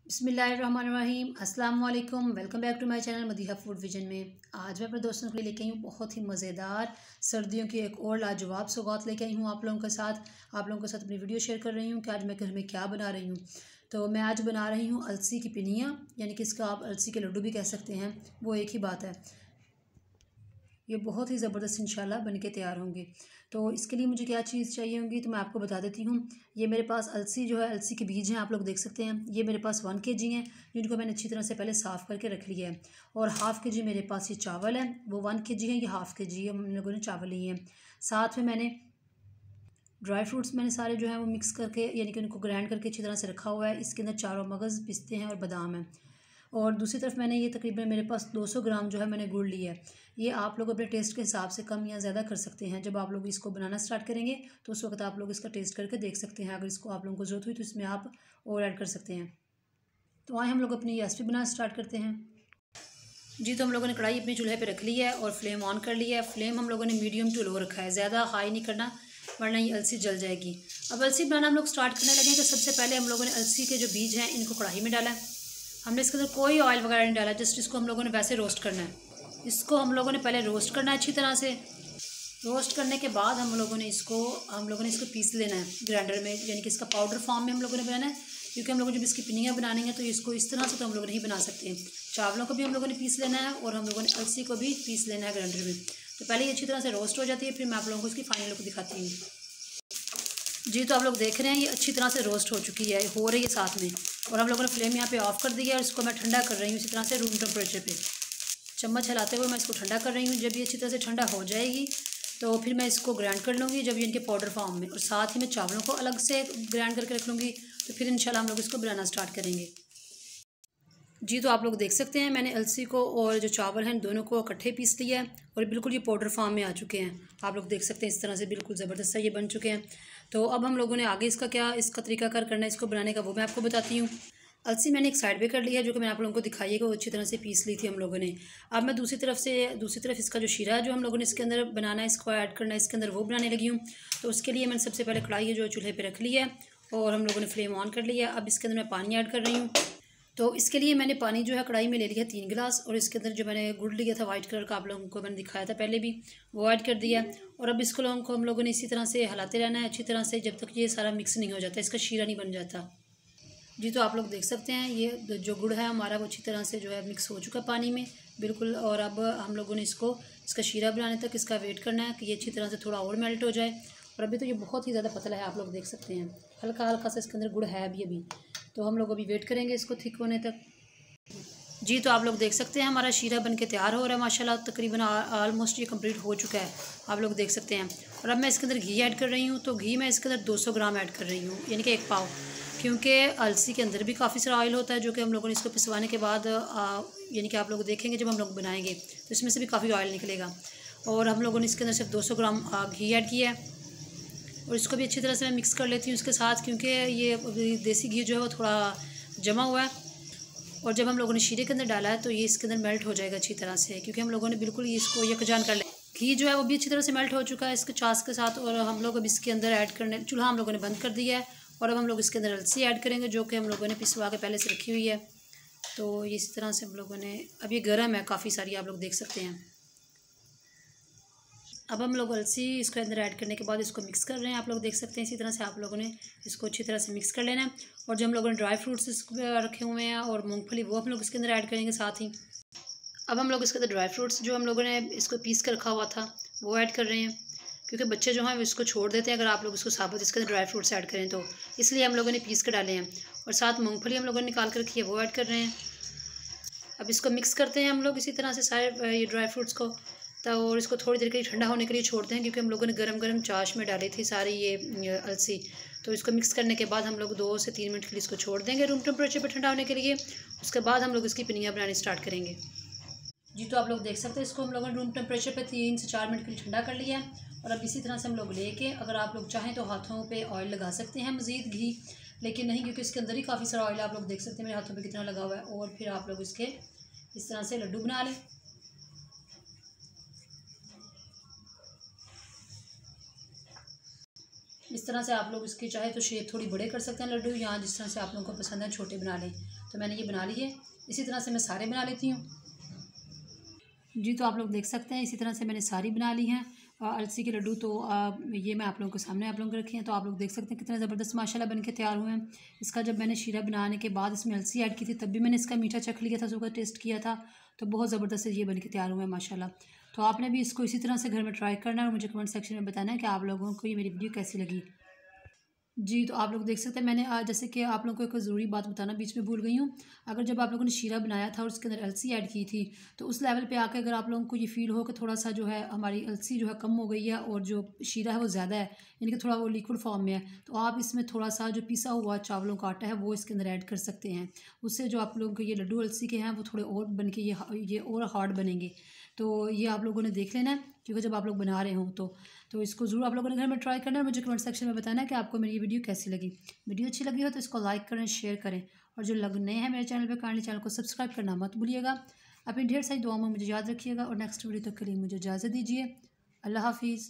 बिस्मिल्लाहिर्रहमानिर्रहीम अस्सलाम वालेकुम। Welcome back to my channel Madiha food vision में। आज मैं अपने दोस्तों के लिए लेके आई हूँ बहुत ही मज़ेदार सर्दियों की एक और लाजवाब सौगात लेके आई हूँ आप लोगों के साथ अपनी वीडियो शेयर कर रही हूँ कि आज मैं घर में क्या बना रही हूँ। तो मैं आज बना रही हूँ अलसी की पिनिया, यानी कि इसका आप अलसी के लड्डू भी कह सकते हैं, वो एक ही बात है। ये बहुत ही ज़बरदस्त इंशाल्लाह बन के तैयार होंगे। तो इसके लिए मुझे क्या चीज़ चाहिए होंगी तो मैं आपको बता देती हूँ। ये मेरे पास अलसी जो है, अलसी के बीज हैं, आप लोग देख सकते हैं। ये मेरे पास 1 kg हैं, जिनको मैंने अच्छी तरह से पहले साफ़ करके रख लिया है। और हाफ़ kg मेरे पास ये चावल है, वो 1 kg है, ये हाफ़ kg है, हम लोगों ने चावल लिए हैं। साथ में मैंने ड्राई फ्रूट्स मैंने सारे जो है वो मिक्स करके, यानी कि उनको ग्राइंड करके अच्छी तरह से रखा हुआ है। इसके अंदर चारों मगज़, पिस्ते हैं और बादाम हैं। और दूसरी तरफ मैंने ये तकरीबन मेरे पास 200 ग्राम जो है मैंने गुड़ लिया है। ये आप लोग अपने टेस्ट के हिसाब से कम या ज़्यादा कर सकते हैं। जब आप लोग इसको बनाना स्टार्ट करेंगे तो उस वक्त आप लोग इसका टेस्ट करके देख सकते हैं। अगर इसको आप लोगों को ज़रूरत हुई तो इसमें आप और ऐड कर सकते हैं। तो आए हम लोग अपनी रेसिपी बनाना स्टार्ट करते हैं। जी, तो हम लोगों ने कढ़ाई अपने चूल्हे पे रख ली है और फ्लेम ऑन कर लिया है। फ्लेम हम लोगों ने मीडियम टू लो रखा है, ज़्यादा हाई नहीं करना वरना ये अलसी जल जाएगी। अब अलसी बनाना हम लोग स्टार्ट करने लगे तो सबसे पहले हम लोगों ने अलसी के जो बीज हैं इनको कढ़ाई में डाला है। हमने इसके अंदर कोई ऑयल वगैरह नहीं डाला, जस्ट इसको हम लोगों ने वैसे रोस्ट करना है। इसको हम लोगों ने पहले रोस्ट करना है अच्छी तरह से। रोस्ट करने के बाद हम लोगों ने इसको पीस लेना है ग्राइंडर में, यानी कि इसका पाउडर फॉर्म में हम लोगों ने बनाना है। क्योंकि हम लोगों ने जब इसकी पिनियाँ बनानी है तो इसको इस तरह से तो हम लोग नहीं बना सकते। चावलों को भी हम लोगों ने पीस लेना है और हम लोगों ने अलसी को भी पीस लेना है ग्राइंडर में। तो पहले ये अच्छी तरह से रोस्ट हो जाती है, फिर मैं आप लोगों को इसकी फाइनल लुक दिखाती हूँ। जी, तो आप लोग देख रहे हैं ये अच्छी तरह से रोस्ट हो चुकी है, हो रही है साथ में। और हम लोगों ने फ्लेम यहाँ पे ऑफ कर दिया है और इसको मैं ठंडा कर रही हूँ इसी तरह से रूम टेम्परेचर पे। चम्मच हिलाते हुए मैं इसको ठंडा कर रही हूँ। जब ये अच्छी तरह से ठंडा हो जाएगी तो फिर मैं इसको ग्राइंड कर लूँगी, जब ये इनके पाउडर फॉर्म में। और साथ ही मैं चावलों को अलग से ग्राइंड करके रख लूँगी, तो फिर इंशाल्लाह हम लोग इसको बनाना स्टार्ट करेंगे। जी, तो आप लोग देख सकते हैं मैंने अलसी को और जो चावल हैं दोनों को इकट्ठे पीस लिया है और बिल्कुल ये पाउडर फॉर्म में आ चुके हैं। आप लोग देख सकते हैं इस तरह से बिल्कुल ज़बरदस्त ये बन चुके हैं। तो अब हम लोगों ने आगे इसका तरीकाकार करना है इसको बनाने का, वो मैं आपको बताती हूँ। अलसी मैंने एक साइड पे कर लिया है, जो कि मैंने आप लोगों को दिखाई है कि वो अच्छी तरह से पीस ली थी हम लोगों ने। अब मैं दूसरी तरफ इसका जो शीरा है जो हम लोगों ने इसके अंदर बनाना है, इसको ऐड करना है इसके अंदर, वो बनाने लगी हूँ। तो उसके लिए मैंने सबसे पहले कढ़ाई जो चूल्हे पर रख लिया है और हम लोगों ने फ्लेम ऑन कर लिया। अब इसके अंदर मैं पानी ऐड कर रही हूँ। तो इसके लिए मैंने पानी जो है कढ़ाई में ले लिया 3 गिलास, और इसके अंदर जो मैंने गुड़ लिया था वाइट कलर का, आप लोगों को मैंने दिखाया था पहले भी, वो ऐड कर दिया। और अब इसको हम लोगों ने इसी तरह से हिलाते रहना है अच्छी तरह से जब तक ये सारा मिक्स नहीं हो जाता, इसका शीरा नहीं बन जाता। जी, तो आप लोग देख सकते हैं ये जो गुड़ है हमारा वो अच्छी तरह से जो है मिक्स हो चुका पानी में बिल्कुल। और अब हम लोगों ने इसका शीरा बनाने तक इसका वेट करना है कि ये अच्छी तरह से थोड़ा और मेल्ट हो जाए। और अभी तो ये बहुत ही ज़्यादा पतला है, आप लोग देख सकते हैं हल्का हल्का सा इसके अंदर गुड़ है अभी। तो हम लोग अभी वेट करेंगे इसको थिक होने तक। जी, तो आप लोग देख सकते हैं हमारा शीरा बनके तैयार हो रहा है माशाल्लाह। तकरीबन ऑलमोस्ट ये कंप्लीट हो चुका है, आप लोग देख सकते हैं। और अब मैं इसके अंदर घी ऐड कर रही हूँ। तो घी मैं इसके अंदर 200 ग्राम ऐड कर रही हूँ, यानी कि 1 पाव। क्योंकि अलसी के अंदर भी काफ़ी सारा ऑयल होता है, जो कि हम लोगों ने इसको पिसवाने के बाद यानी कि आप लोग देखेंगे जब हम लोग बनाएंगे तो इसमें से भी काफ़ी ऑयल निकलेगा। और हम लोगों ने इसके अंदर सिर्फ 200 ग्राम घी ऐड किया है और इसको भी अच्छी तरह से मैं मिक्स कर लेती हूँ इसके साथ, क्योंकि ये देसी घी जो है वो थोड़ा जमा हुआ है। और जब हम लोगों ने शीरे के अंदर डाला है तो ये इसके अंदर मेल्ट हो जाएगा अच्छी तरह से, क्योंकि हम लोगों ने बिल्कुल इसको यकजान कर लिया। घी जो है वो भी अच्छी तरह से मेल्ट हो चुका है इसके छाछ के साथ। और हम लोग अब इसके अंदर ऐड करने, चूल्हा हम लोगों ने बंद कर दिया है। और अब हम लोग इसके अंदर अलसी ऐड करेंगे, जो कि हम लोगों ने पिसवा के पहले से रखी हुई है। तो इस तरह से हम लोगों ने, अब ये गर्म है काफ़ी सारी, आप लोग देख सकते हैं। अब हम लोग अलसी इसके अंदर ऐड करने के बाद इसको मिक्स कर रहे हैं, आप लोग देख सकते हैं। इसी तरह से आप लोगों ने इसको अच्छी तरह से मिक्स कर लेना है। और जो हम लोगों ने ड्राई फ्रूट्स रखे हुए हैं और मूंगफली, वो हम लोग इसके अंदर ऐड करेंगे साथ ही। अब हम लोग इसके अंदर ड्राई फ्रूट्स जो हम लोगों ने इसको पीस कर रखा हुआ था वो ऐड कर रहे हैं, क्योंकि बच्चे जो हैं वो इसको छोड़ देते हैं अगर आप लोग इसको साबुत इसके अंदर ड्राई फ्रूट्स ऐड करें तो, इसलिए हम लोगों ने पीस कर डाले हैं। और साथ मूँगफली हम लोगों ने निकाल कर रखी है, वो ऐड कर रहे हैं। अब इसको मिक्स करते हैं हम लोग इसी तरह से सारे ये ड्राई फ्रूट्स को। तो और इसको थोड़ी देर के लिए ठंडा होने के लिए छोड़ते हैं, क्योंकि हम लोगों ने गरम गरम चाश में डाली थी सारी ये अलसी। तो इसको मिक्स करने के बाद हम लोग 2 से 3 मिनट के लिए इसको छोड़ देंगे रूम टेम्परेचर पर ठंडा होने के लिए। उसके बाद हम लोग इसकी पिनियाँ बनानी स्टार्ट करेंगे। जी, तो आप लोग देख सकते हैं इसको हम लोगों ने रूम टेम्परेचर पे 3 से 4 मिनट के लिए ठंडा कर लिया है। और अब इसी तरह से हम लोग लेके, अगर आप लोग चाहें तो हाथों पे ऑयल लगा सकते हैं मज़ीद घी, लेकिन नहीं, क्योंकि इसके अंदर ही काफ़ी सारा ऑयल आप लोग देख सकते हैं मेरे हाथों पे कितना लगा हुआ है। और फिर आप लोग इसके इस तरह से लड्डू बना लें। इस तरह से आप लोग इसके चाहे तो शेप थोड़ी बड़े कर सकते हैं लड्डू, या जिस तरह से आप लोगों को पसंद है छोटे बना लें। तो मैंने ये बना लिए, इसी तरह से मैं सारे बना लेती हूँ जी। तो आप लोग देख सकते हैं इसी तरह से मैंने सारी बना ली हैं अलसी के लड्डू। तो ये मैं आप लोगों के सामने आप लोगों को रखे हैं। तो आप लोग देख सकते हैं कितना ज़बरदस्त माशाल्लाह बन के तैयार हुए हैं। इसका जब मैंने शीरा बनाने के बाद इसमें अलसी ऐड की थी तब भी मैंने इसका मीठा चख लिया था, उसका टेस्ट किया था। तो बहुत ज़बरदस्त ये बन के तैयार हुए हैं माशाल्लाह। तो आपने भी इसको इसी तरह से घर में ट्राई करना है और मुझे कमेंट सेक्शन में बताना है कि आप लोगों को ये मेरी वीडियो कैसी लगी जी। तो आप लोग देख सकते हैं मैंने जैसे कि आप लोगों को एक ज़रूरी बात बताना बीच में भूल गई हूँ। अगर जब आप लोगों ने शीरा बनाया था और उसके अंदर अलसी ऐड की थी तो उस लेवल पे आके अगर आप लोगों को ये फ़ील हो कि थोड़ा सा जो है हमारी अलसी जो है कम हो गई है और जो शीरा है वो ज़्यादा है, यानी कि थोड़ा वो लिक्विड फॉर्म में है, तो आप इसमें थोड़ा सा जो पिसा हुआ चावलों का आटा है वो इसके अंदर ऐड कर सकते हैं। उससे जो आप लोगों को ये लड्डू अलसी के हैं वो थोड़े और बन के ये और हार्ड बनेंगे। तो ये आप लोगों ने देख लेना है क्योंकि जब आप लोग बना रहे हों तो इसको ज़रूर आप लोगों ने घर में ट्राई करना है। मुझे कमेंट सेक्शन में बताना है कि आपको मेरी ये वीडियो कैसी लगी। वीडियो अच्छी लगी हो तो इसको लाइक करें, शेयर करें, और जो लोग नए हैं मेरे चैनल पे काइंडली चैनल को सब्सक्राइब करना मत भूलिएगा। अपनी ढेर सारी दुआओं में मुझे याद रखिएगा और नेक्स्ट वीडियो तक के लिए मुझे इजाज़त दीजिए। अल्लाह हाफिज़।